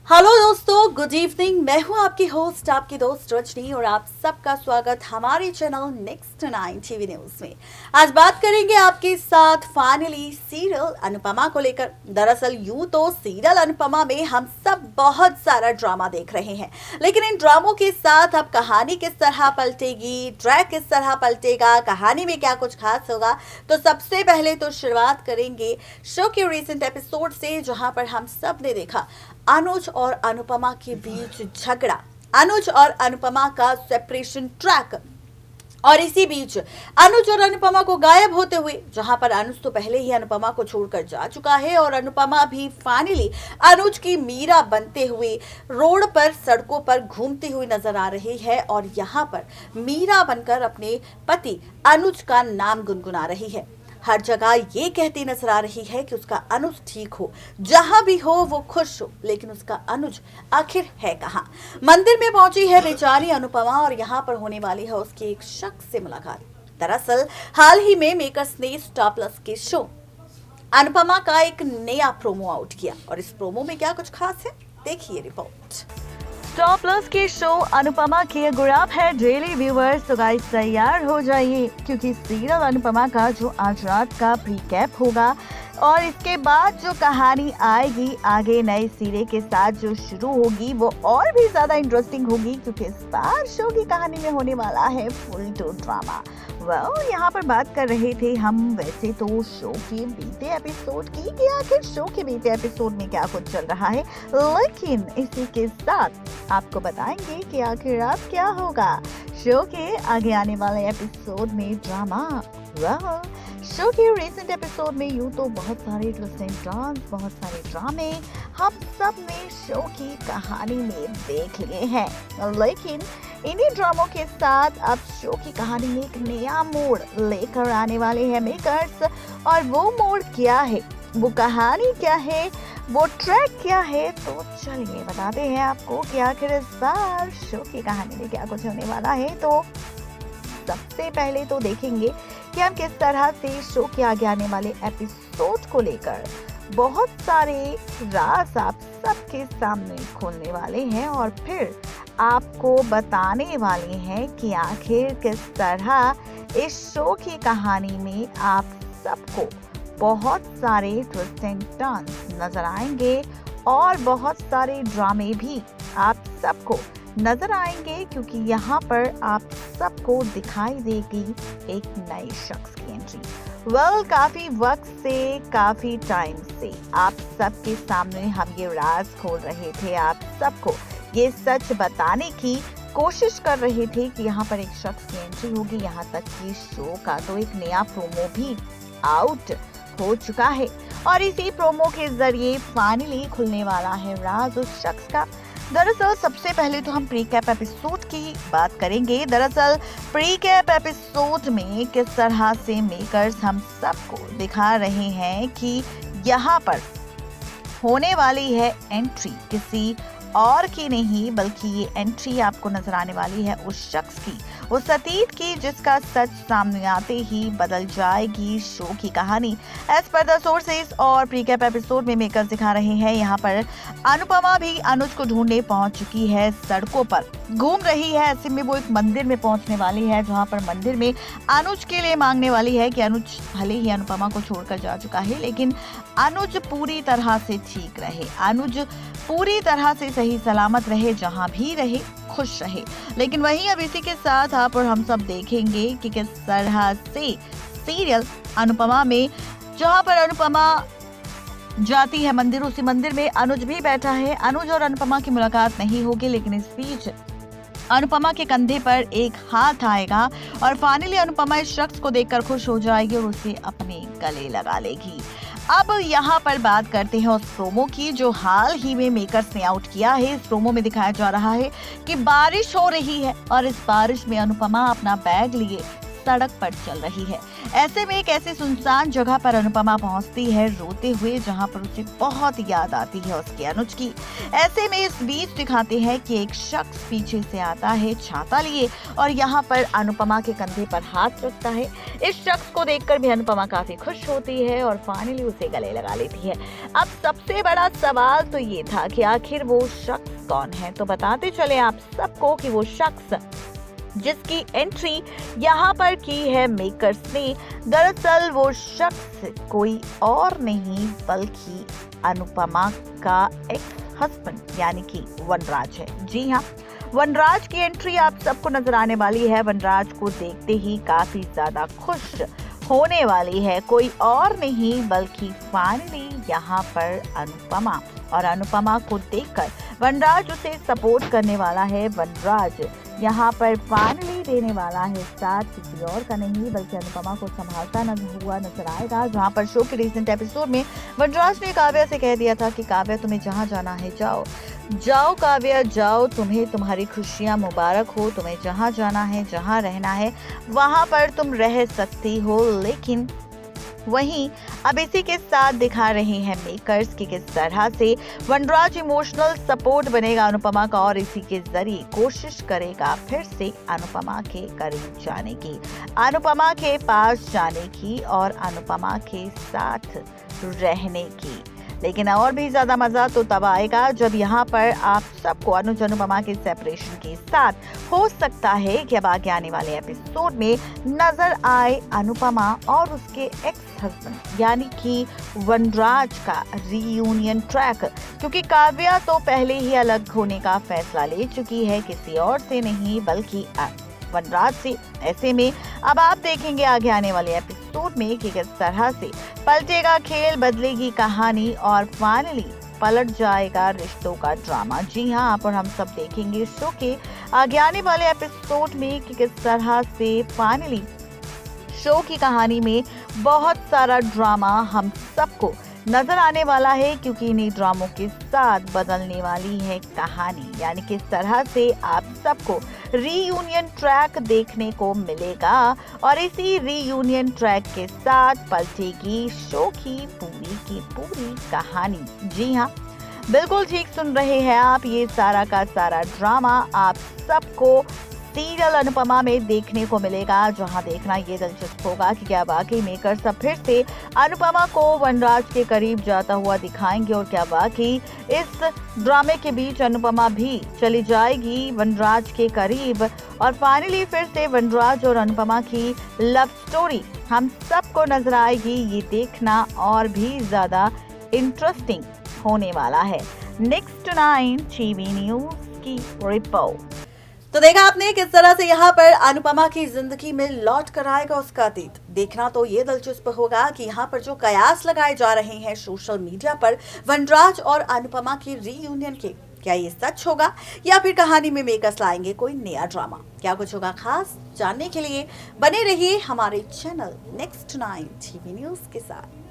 Hello दोस्तों, good evening. मैं हूं आपकी होस्ट, आपकी दोस्त रजनी, और आप सबका स्वागत हमारे चैनल नेक्स्ट 9 टीवी न्यूज में। आज बात करेंगे आपके साथ फाइनली सीरियल अनुपमा को लेकर। दरअसल यूं तो सीरियल अनुपमा में हम सब बहुत सारा ड्रामा देख रहे हैं, लेकिन इन ड्रामों के साथ अब कहानी किस तरह पलटेगी, ट्रैक किस तरह पलटेगा, कहानी में क्या कुछ खास होगा, तो सबसे पहले तो शुरुआत करेंगे शो के रिसेंट एपिसोड से, जहां पर हम सब ने देखा अनुज और अनुपमा के बीच झगड़ा, अनुज और अनुपमा का सेपरेशन ट्रैक, और इसी बीच अनुज और अनुपमा को गायब होते हुए, जहां पर अनुज तो पहले ही अनुपमा को छोड़कर जा चुका है और अनुपमा भी फाइनली अनुज की मीरा बनते हुए रोड पर, सड़कों पर घूमती हुई नजर आ रही है, और यहां पर मीरा बनकर अपने पति अनुज का नाम गुनगुना रही है। हर जगह ये कहती नजर आ रही है कि उसका अनुज ठीक हो, जहां भी हो वो खुश हो, लेकिन उसका अनुज आखिर है कहां? मंदिर में पहुंची है बेचारी अनुपमा, और यहां पर होने वाली है उसकी एक शख्स से मुलाकात। दरअसल हाल ही में मेकर्स ने स्टार प्लस के शो अनुपमा का एक नया प्रोमो आउट किया, और इस प्रोमो में क्या कुछ खास है, देखिए रिपोर्ट। स्टार प्लस के शो अनुपमा के गुलाब है डेली व्यूवर्स, तो गाइस तैयार हो जाइए, क्योंकि सीरियल अनुपमा का जो आज रात का प्रीकैप होगा, और इसके बाद जो कहानी आएगी आगे नए सिरे के साथ जो शुरू होगी, वो और भी ज्यादा इंटरेस्टिंग होगी, क्योंकि इस बार शो की कहानी में होने वाला है फुल टू ड्रामा। यहाँ पर बात कर रहे थे हम वैसे तो शो के बीते एपिसोड की, कि आखिर शो के बीते एपिसोड में क्या कुछ चल रहा है, लेकिन इसी के साथ आपको बताएंगे कि आखिर अब क्या होगा शो के आगे आने वाले एपिसोड में ड्रामा। शो के रिसेंट एपिसोड में यूं तो बहुत सारे ट्विस्ट एंड टर्न्स, बहुत सारे ड्रामे हम सब ने शो की कहानी में देख लिए हैं, लेकिन इन्हीं ड्रामों के साथ अब शो की कहानी में एक नया मोड़ लेकर आने वाले हैं मेकर्स। और वो मोड़ क्या है, वो कहानी क्या है, वो ट्रैक क्या है, तो चलिए बताते हैं आपको कि आखिर इस बार शो की कहानी में क्या कुछ होने वाला है। तो सबसे पहले तो देखेंगे कि हम किस तरह से शो के आगे आने वाले एपिसोड को लेकर बहुत सारे राज आप सबके सामने खोलने वाले हैं, और फिर आपको बताने वाले हैं कि आखिर किस तरह इस शो की कहानी में आप सबको बहुत सारे ट्विस्ट एंड टर्न्स नजर आएंगे, और बहुत सारे ड्रामे भी आप सबको नजर आएंगे, क्योंकि यहाँ पर आप सबको दिखाई देगी एक नए शख्स की एंट्री। काफी वक्त से, काफी टाइम से आप सबके सामने हम ये राज खोल रहे थे, आप सबको ये सच बताने की कोशिश कर रहे थे कि यहाँ पर एक शख्स की एंट्री होगी। यहाँ तक कि शो का तो एक नया प्रोमो भी आउट हो चुका है, और इसी प्रोमो के जरिए फाइनली खुलने वाला है राज उस शख्स का। दरअसल सबसे पहले तो हम प्रीकैप एपिसोड की बात करेंगे। दरअसल प्रीकैप एपिसोड में किस तरह से मेकर्स हम सबको दिखा रहे हैं कि यहाँ पर होने वाली है एंट्री किसी और की नहीं, बल्कि ये एंट्री आपको नजर आने वाली है उस शख्स की, उस अतीत की, जिसका सच सामने आते ही बदल जाएगी शो की कहानी। एज पर द सोर्सेज और प्रीकैप एपिसोड में मेकर्स दिखा रहे हैं यहाँ पर अनुपमा भी अनुज को ढूंढने पहुंच चुकी है, सड़कों पर घूम रही है। ऐसे में वो एक मंदिर में पहुंचने वाली है, जहां पर मंदिर में अनुज के लिए मांगने वाली है कि अनुज भले ही अनुपमा को छोड़कर जा चुका है, लेकिन अनुज पूरी तरह से ठीक रहे, अनुज पूरी तरह से सही सलामत रहे, जहां भी रहे खुश रहे। लेकिन वहीं अब इसी के साथ आप और हम सब देखेंगे कि किस तरह से सीरियल अनुपमा में, जहां पर अनुपमा जाती है मंदिर, उसी मंदिर में अनुज भी बैठा है। अनुज और अनुपमा की मुलाकात नहीं होगी, लेकिन इस बीच अनुपमा के कंधे पर एक हाथ आएगा, और फाइनली अनुपमा इस शख्स को देखकर खुश हो जाएगी और उसे अपने गले लगा लेगी। अब यहाँ पर बात करते हैं उस प्रोमो की जो हाल ही में मेकर्स ने आउट किया है। इस प्रोमो में दिखाया जा रहा है कि बारिश हो रही है, और इस बारिश में अनुपमा अपना बैग लिए सड़क पर चल रही है। ऐसे में एक ऐसी सुनसान जगह पर अनुपमा पहुंचती है रोते हुए, जहां पर उसे बहुत याद आती है उसके अनुज की। ऐसे में इस बीच दिखाते हैं कि एक शख्स पीछे से आता है छाता लिए और यहाँ पर अनुपमा के कंधे पर हाथ रखता है। इस शख्स को देखकर भी अनुपमा काफी खुश होती है और फाइनली उसे गले लगा लेती है। अब सबसे बड़ा सवाल तो ये था कि आखिर वो शख्स कौन है। तो बताते चले आप सबको कि वो शख्स जिसकी एंट्री यहाँ पर की है मेकर्स ने, दरअसल वो शख्स कोई और नहीं बल्कि अनुपमा का एक्स हस्बैंड यानी कि वनराज है। जी हाँ, वनराज की एंट्री आप सबको नजर आने वाली है। वनराज को देखते ही काफी ज्यादा खुश होने वाली है, कोई और नहीं बल्कि फाइनली यहाँ पर अनुपमा। और अनुपमा को देखकर वनराज उसे सपोर्ट करने वाला है। वनराज यहाँ पर फाइनली देने वाला है साथ किसी और का नहीं बल्कि अनुपमा को संभालता हुआ नजर आएगा। जहाँ पर शो के रिसेंट एपिसोड में वनराज ने काव्या से कह दिया था कि काव्या तुम्हें जहाँ जाना है जाओ, जाओ काव्या जाओ, तुम्हें तुम्हारी खुशियाँ मुबारक हो, तुम्हें जहाँ जाना है जहाँ रहना है वहाँ पर तुम रह सकती हो। लेकिन वहीं अब इसी के साथ दिखा रहे हैं मेकर्स कि किस तरह से वनराज इमोशनल सपोर्ट बनेगा अनुपमा का और इसी के जरिए कोशिश करेगा फिर से अनुपमा के करीब जाने की, अनुपमा के पास जाने की और अनुपमा के साथ रहने की। लेकिन और भी ज्यादा मजा तो तब आएगा जब यहाँ पर आप सबको अनुज अनुपमा के सेपरेशन के साथ हो सकता है कि अब आगे आने वाले एपिसोड में नजर आए अनुपमा और उसके एक्स हस्बैंड यानी कि वनराज का रीयूनियन ट्रैक, क्योंकि काव्या तो पहले ही अलग होने का फैसला ले चुकी है किसी और से नहीं बल्कि वनराज से। ऐसे में अब आप देखेंगे आगे आने वाले एपिसोड में कि किस तरह से पलटेगा खेल, बदलेगी कहानी और फाइनली पलट जाएगा रिश्तों का ड्रामा। जी हाँ, आप और हम सब देखेंगे शो के आगे आने वाले एपिसोड में कि किस तरह से फाइनली शो की कहानी में बहुत सारा ड्रामा हम सबको नजर आने वाला है, क्योंकि इन्हीं ड्रामों के साथ बदलने वाली है कहानी। यानी किस तरह से आप सबको रीयूनियन ट्रैक देखने को मिलेगा और इसी रीयूनियन ट्रैक के साथ पलटेगी शो की पूरी कहानी। जी हाँ, बिल्कुल ठीक सुन रहे हैं आप, ये सारा का सारा ड्रामा आप सबको सीरियल अनुपमा में देखने को मिलेगा, जहां देखना ये दिलचस्प होगा कि क्या वाकई मेकर्स अब फिर से अनुपमा को वनराज के करीब जाता हुआ दिखाएंगे और क्या वाकई इस ड्रामे के बीच अनुपमा भी चली जाएगी वनराज के करीब और फाइनली फिर से वनराज और अनुपमा की लव स्टोरी हम सबको नजर आएगी। ये देखना और भी ज्यादा इंटरेस्टिंग होने वाला है। नेक्स्ट 9 टीवी न्यूज की रिपोर्ट। तो देखा आपने किस तरह से यहाँ पर अनुपमा की जिंदगी में लौट कर आएगा उसका अतीत। देखना तो ये दिलचस्प होगा कि यहाँ पर जो कयास लगाए जा रहे हैं सोशल मीडिया पर वनराज और अनुपमा की रीयूनियन के, क्या ये सच होगा या फिर कहानी में मेकर्स लाएंगे कोई नया ड्रामा? क्या कुछ होगा खास, जानने के लिए बने रहिए हमारे चैनल नेक्स्ट 9 टीवी न्यूज के साथ।